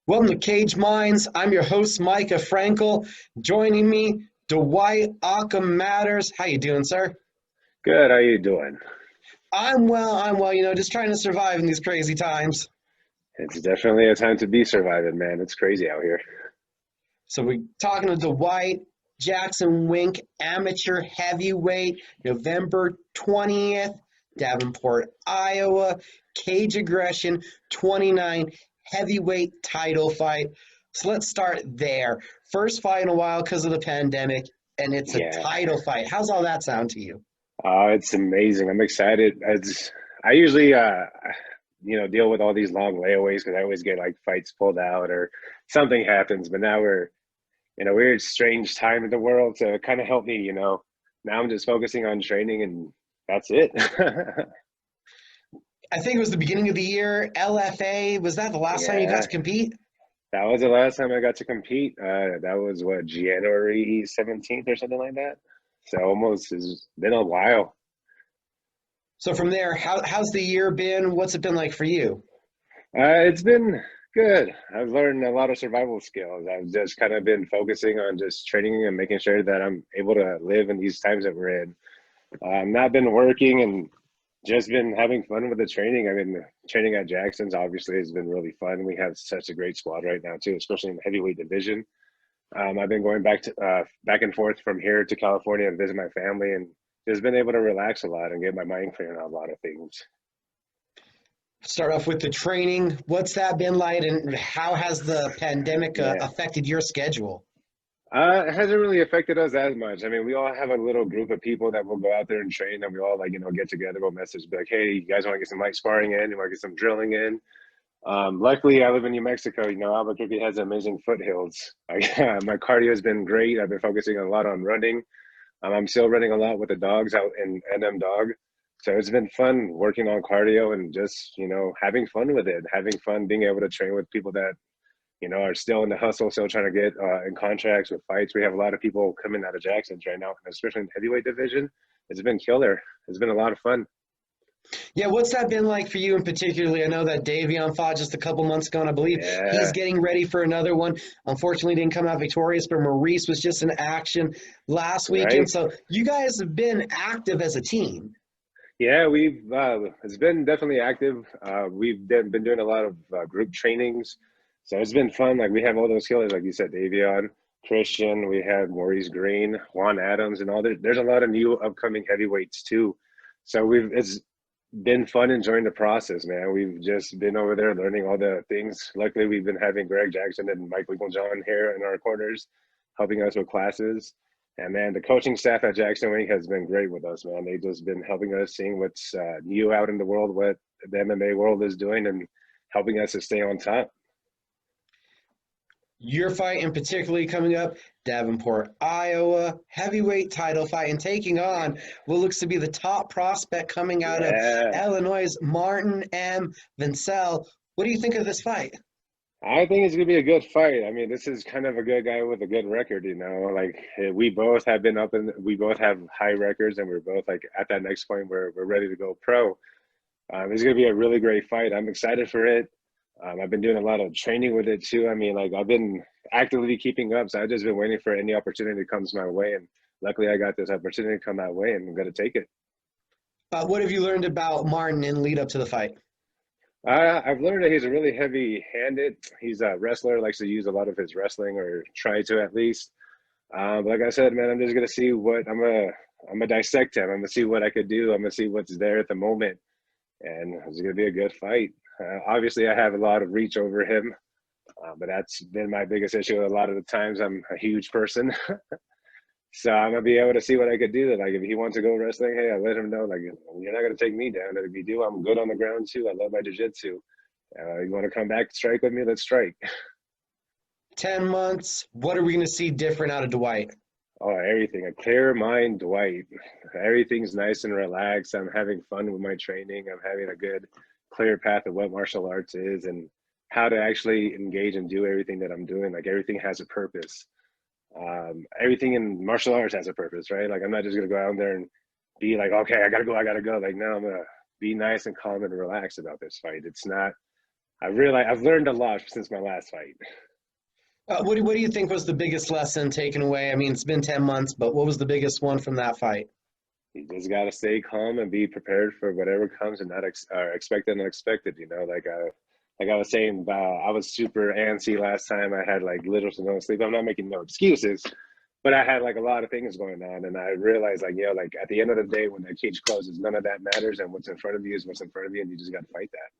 Welcome to Cage Minds. I'm your host, Mika Frankl. Joining me, Dwight Maters. How you doing, sir? Good. How you doing? I'm well, just trying to survive in these crazy times. It's definitely a time to be surviving, man. It's crazy out here. So we're talking to Dwight Jackson Wink, amateur heavyweight, November 20th, Davenport, Iowa, Cage Aggression 29 heavyweight title fight. So let's start there. First fight in a while because of the pandemic, and it's a Yeah. title fight. How's all that sound to you? It's amazing. I'm excited. I usually, deal with all these long layaways because I always get like fights pulled out or something happens. But now we're in a weird, strange time in the world to kind of help me. Now I'm just focusing on training and that's it. I think it was the beginning of the year. LFA, was that the last time you got Yeah. to compete? That was the last time I got to compete. That was what, January 17th or something like that. So almost it's been a while. So from there, how's the year been? What's it been like for you? It's been good. I've learned a lot of survival skills. I've just kind of been focusing on just training and making sure that I'm able to live in these times that we're in. Not been working and just been having fun with the training. I mean, training at Jackson's obviously has been really fun. We have such a great squad right now too, especially in the heavyweight division. I've been going back and forth from here to California to visit my family and just been able to relax a lot and get my mind clear on a lot of things. Start off with the training. What's that been like, and how has the pandemic Yeah. affected your schedule? It hasn't really affected us as much. I mean, we all have a little group of people that will go out there and train, and we all like, get together, we'll message, be like, hey, you guys want to get some light sparring in? You want to get some drilling in? Luckily, I live in New Mexico. Albuquerque has amazing foothills. My cardio has been great. I've been focusing a lot on running. I'm still running a lot with the dogs out in NM Dog. So it's been fun working on cardio and just, having fun with it, having fun being able to train with people that are still in the hustle, still trying to get in contracts with fights. We have a lot of people coming out of Jackson's right now, especially in the heavyweight division. It's been killer. It's been a lot of fun. Yeah, what's that been like for you in particularly? I know that Davion fought just a couple months ago, and I believe he's Yeah, getting ready for another one. Unfortunately, didn't come out victorious, but Maurice was just in action last weekend. right. So you guys have been active as a team. Yeah, we've it's been definitely active. We've been doing a lot of group trainings, so it's been fun. Like we have all those killers, like you said, Davion, Christian. We have Maurice Green, Juan Adams, and all. There's a lot of new upcoming heavyweights too. So it's been fun enjoying the process, man. We've just been over there learning all the things. Luckily, we've been having Greg Jackson and Mike Winklejohn here in our corners, helping us with classes. And man, the coaching staff at Jackson Wink has been great with us, man. They've just been helping us, seeing what's new out in the world, what the MMA world is doing, and helping us to stay on top. Your fight, and particularly coming up, Davenport, Iowa, heavyweight title fight, and taking on what looks to be the top prospect coming out of Yeah, Illinois, Martin M. Vancil. What do you think of this fight? I think it's gonna be a good fight. I mean, this is kind of a good guy with a good record, you know. Like we both have been up and we both have high records, and we're both like at that next point where we're ready to go pro. It's gonna be a really great fight. I'm excited for it. I've been doing a lot of training with it too. I mean, like I've been actively keeping up, so I've just been waiting for any opportunity that comes my way, and luckily I got this opportunity to come my way, and I'm gonna take it. What have you learned about Martin in lead up to the fight? I've learned that he's a really heavy-handed. He's a wrestler, likes to use a lot of his wrestling, or try to at least. Like I said, man, I'm just gonna see what I'm gonna dissect him. I'm gonna see what I could do. I'm gonna see what's there at the moment, and it's gonna be a good fight. Obviously, I have a lot of reach over him, but that's been my biggest issue. A lot of the times, I'm a huge person, so I'm gonna be able to see what I could do. Like if he wants to go wrestling, hey, I let him know. Like you're not gonna take me down. And if you do, I'm good on the ground too. I love my jiu-jitsu. You want to come back strike with me? Let's strike. 10 months. What are we going to see different out of Dwight? Oh, everything. A clear mind, Dwight. Everything's nice and relaxed. I'm having fun with my training. I'm having a good, clear path of what martial arts is and how to actually engage and do everything that I'm doing. Like everything has a purpose. Everything in martial arts has a purpose, right? Like I'm not just gonna go out there and be like, okay, I gotta go. Like no, I'm gonna be nice and calm and relaxed about this fight. It's not. I realized I've learned a lot since my last fight. What do you think was the biggest lesson taken away? I mean, it's been 10 months, but what was the biggest one from that fight? You just gotta stay calm and be prepared for whatever comes and not expect the unexpected. You know, like I was saying, I was super antsy last time. I had like little to no sleep. I'm not making no excuses, but I had like a lot of things going on, and I realized like, like at the end of the day, when that cage closes, none of that matters, and what's in front of you is what's in front of you, and you just got to fight that.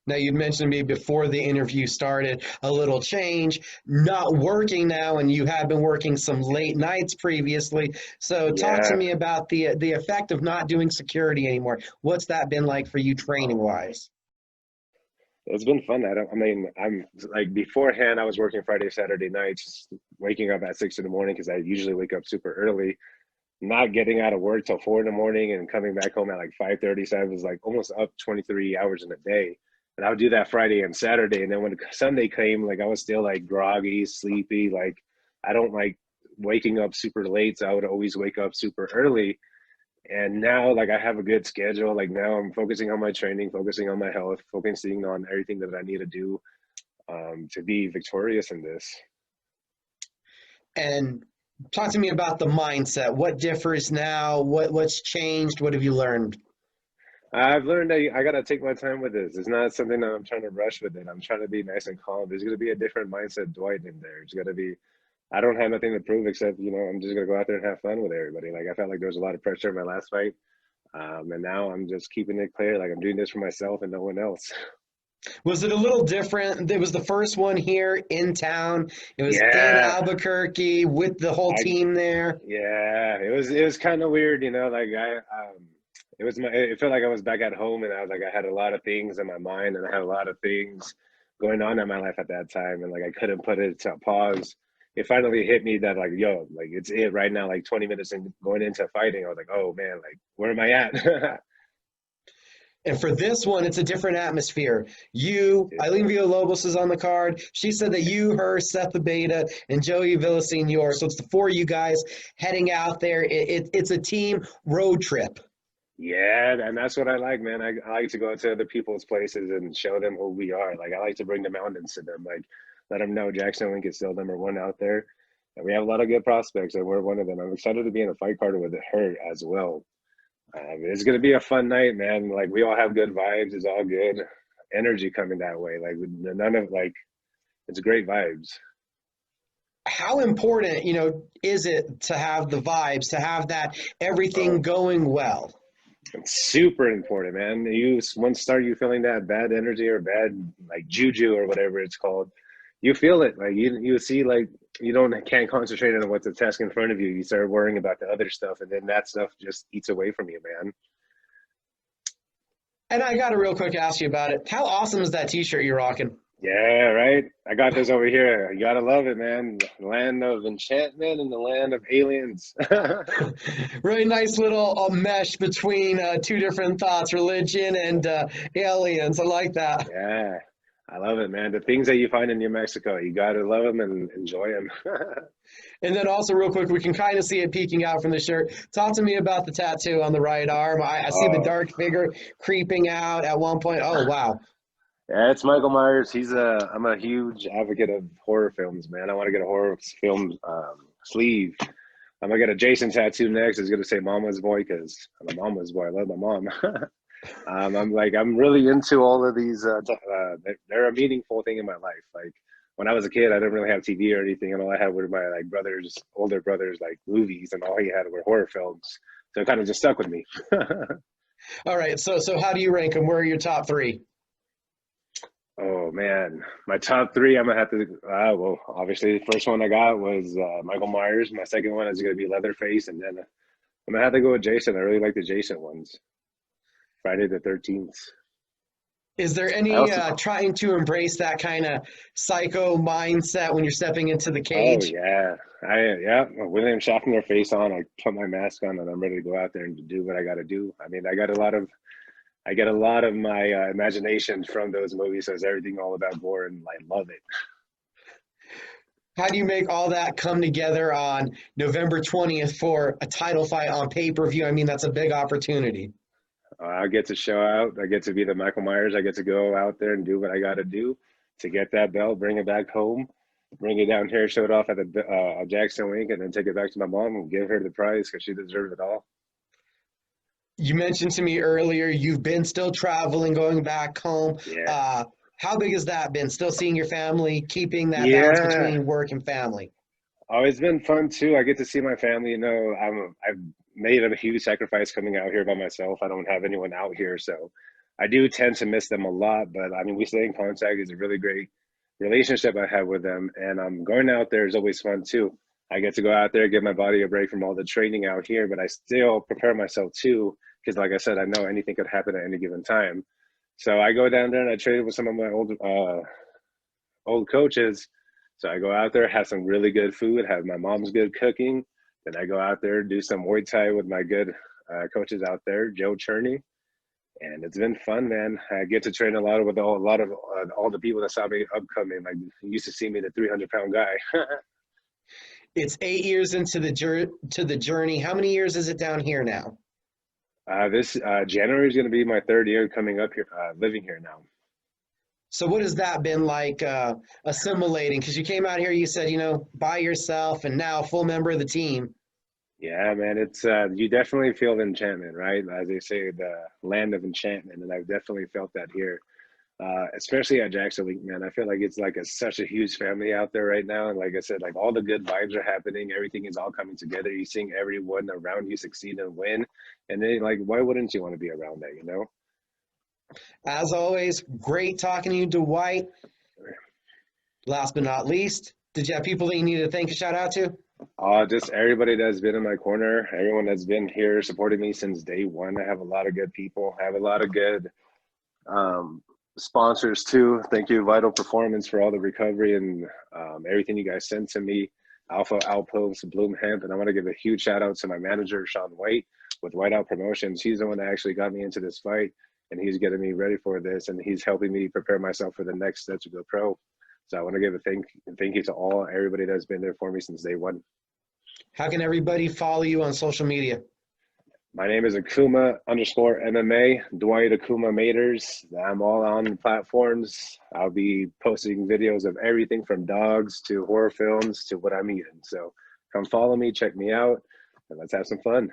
Now, you'd mentioned to me before the interview started a little change, not working now, and you have been working some late nights previously. So, talk to Yeah, me about the effect of not doing security anymore. What's that been like for you training wise? it's been fun. I mean, I'm like beforehand, I was working Friday, Saturday nights, waking up at 6 in the morning because I usually wake up super early. Not getting out of work till 4 in the morning and coming back home at like 5:30. So I was like almost up 23 hours in a day. And I would do that Friday and Saturday. And then when Sunday came, like I was still like groggy, sleepy. Like I don't like waking up super late. So I would always wake up super early. And now like I have a good schedule. Like now I'm focusing on my training, focusing on my health, focusing on everything that I need to do to be victorious in this. And talk to me about the mindset. What differs now? What's changed? What have you learned? I've learned that I gotta take my time with this. It's not something that I'm trying to rush with it. I'm trying to be nice and calm. There's gonna be a different mindset Dwight in there. It's gotta be. I don't have nothing to prove except I'm just gonna go out there and have fun with everybody. Like I felt like there was a lot of pressure in my last fight, and now I'm just keeping it clear. Like I'm doing this for myself and no one else. Was it a little different? It was the first one here in town. It was in Yeah, Albuquerque with the whole I team there. yeah. It was kind of weird, Like it felt like I was back at home, and I was like I had a lot of things in my mind, and I had a lot of things going on in my life at that time, and like I couldn't put it to pause. It finally hit me that like like it's it right now, like 20 minutes and going into fighting. I was like, oh man, like where am I at? And for this one, it's a different atmosphere. You, Eileen Villalobos is on the card. She said that you, her, Seth the Beta, and Joey Villasenor. So it's the four of you guys heading out there. It's a team road trip. Yeah, and that's what I like, man. I like to go to other people's places and show them who we are. Like I like to bring the mountains to them, like let them know Jackson Link is still number one out there, and we have a lot of good prospects, and we're one of them. I'm excited to be in a fight card with her as well. It's gonna be a fun night, man. Like we all have good vibes. It's all good energy coming that way. Like none of like it's great vibes. How important, is it to have the vibes, to have that everything Oh, going well? it's super important, man. You once start you feeling that bad energy or bad like juju or whatever it's called, you feel it. Like you see like you don't can't concentrate on what's the task in front of you. You start worrying about the other stuff, and then that stuff just eats away from you, man. And I got to real quick ask you about it. How awesome is that T-shirt you're rocking? Yeah, right. I got this over here. You gotta love it, man. Land of enchantment and the land of aliens. Really nice little mesh between two different thoughts, religion and aliens. I like that. Yeah, I love it, man. The things that you find in New Mexico, you gotta love them and enjoy them. And then also, real quick, we can kind of see it peeking out from the shirt. Talk to me about the tattoo on the right arm. I see the Oh, dark figure creeping out at one point. Oh, wow. yeah, it's Michael Myers. I'm a huge advocate of horror films, man. I want to get a horror film sleeve. I'm gonna get a Jason tattoo next. It's gonna say Mama's Boy because I'm a Mama's boy. I love my mom. I'm really into all of these. They're a meaningful thing in my life. Like when I was a kid, I didn't really have TV or anything, and all I had were my like brothers, older brothers, like movies, and all he had were horror films. So it kind of just stuck with me. All right. So how do you rank them? Where are your top three? Oh man, my top three. I'm gonna have to. Well, obviously, the first one I got was Michael Myers. My second one is gonna be Leatherface, and then I'm gonna have to go with Jason. I really like the Jason ones. Friday the 13th. Is there I any also. trying to embrace that kind of psycho mindset when you're stepping into the Oh cage? yeah, William Shatner face on. I put my mask on, and I'm ready to go out there and do what I got to do. I mean, I get a lot of my imagination from those movies. So it's everything all about gore, and I love it. How do you make all that come together on November 20th for a title fight on pay-per-view? I mean, that's a big opportunity. I get to show out. I get to be the Michael Myers. I get to go out there and do what I got to do to get that belt, bring it back home, bring it down here, show it off at the Jackson Wink, and then take it back to my mom and give her the prize because she deserves it all. You mentioned to me earlier you've been still traveling, going back home. Yeah. Uh, how big has that been? Still seeing your family, keeping that balance Yeah. between work and family? Oh, it's been fun too. I get to see my family. You know, I've made a huge sacrifice coming out here by myself. I don't have anyone out here, so I do tend to miss them a lot. But I mean, we stay in contact. It's a really great relationship I have with them, and going out there is always fun too. I get to go out there, give my body a break from all the training out here, but I still prepare myself too, because like I said, I know anything could happen at any given time. So I go down there and I train with some of my old coaches. So I go out there, have some really good food, have my mom's good cooking. Then I go out there, do some Muay Thai with my good coaches out there, Joe Cherney, and it's been fun, man. I get to train a lot with a lot of all the people that saw me upcoming. Like used to see me, the 300-pound guy. It's 8 years into the journey. How many years is it down here now? This January is going to be my third year coming up here, living here now. So what has that been like assimilating? Because you came out here, you said, by yourself, and now full member of the team. Yeah, man, it's you definitely feel the enchantment, right? As they say, the land of enchantment, and I've definitely felt that here, especially at Jackson League, man. I feel like it's like such a huge family out there right now, and like I said, like all the good vibes are happening. Everything is all coming together. You're seeing everyone around you succeed and win, and then like, why wouldn't you want to be around that, you know? As always, great talking to you, Dwight. Last but not least, did you have people that you needed to thank and shout out to? Just everybody that's been in my corner, everyone that's been here supporting me since day one. I have a lot of good people. I have a lot of good sponsors too. Thank you, Vital Performance, for all the recovery and everything you guys sent to me. Alpha Outpost, Bloom Hemp, and I want to give a huge shout out to my manager, Sean White, with Whiteout Promotions. He's the one that actually got me into this fight, and he's getting me ready for this, and he's helping me prepare myself for the next step to go pro. So I want to give a thank you to everybody that's been there for me since day one. How can everybody follow you on social media? My name is Akuma_MMA, Dwight Akuma Maters. I'm all on the platforms. I'll be posting videos of everything from dogs to horror films to what I'm eating. So come follow me, check me out, and let's have some fun.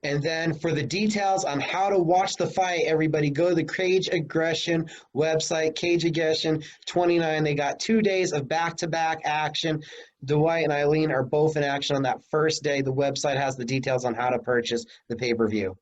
And then for the details on how to watch the fight, everybody go to the Caged Aggression website, Caged Aggression 29. They got 2 days of back-to-back action. Dwight and Eileen are both in action on that first day. The website has the details on how to purchase the pay-per-view.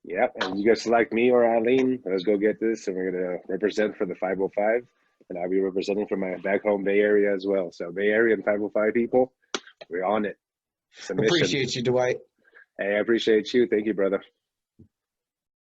Yep, and you guys select me or Eileen. Let's go get this, and we're going to represent for the 505, and I'll be representing for my back home Bay Area as well. So Bay Area and 505 people, we're on it. Submission. Appreciate you, Dwight. Hey, I appreciate you. Thank you, brother.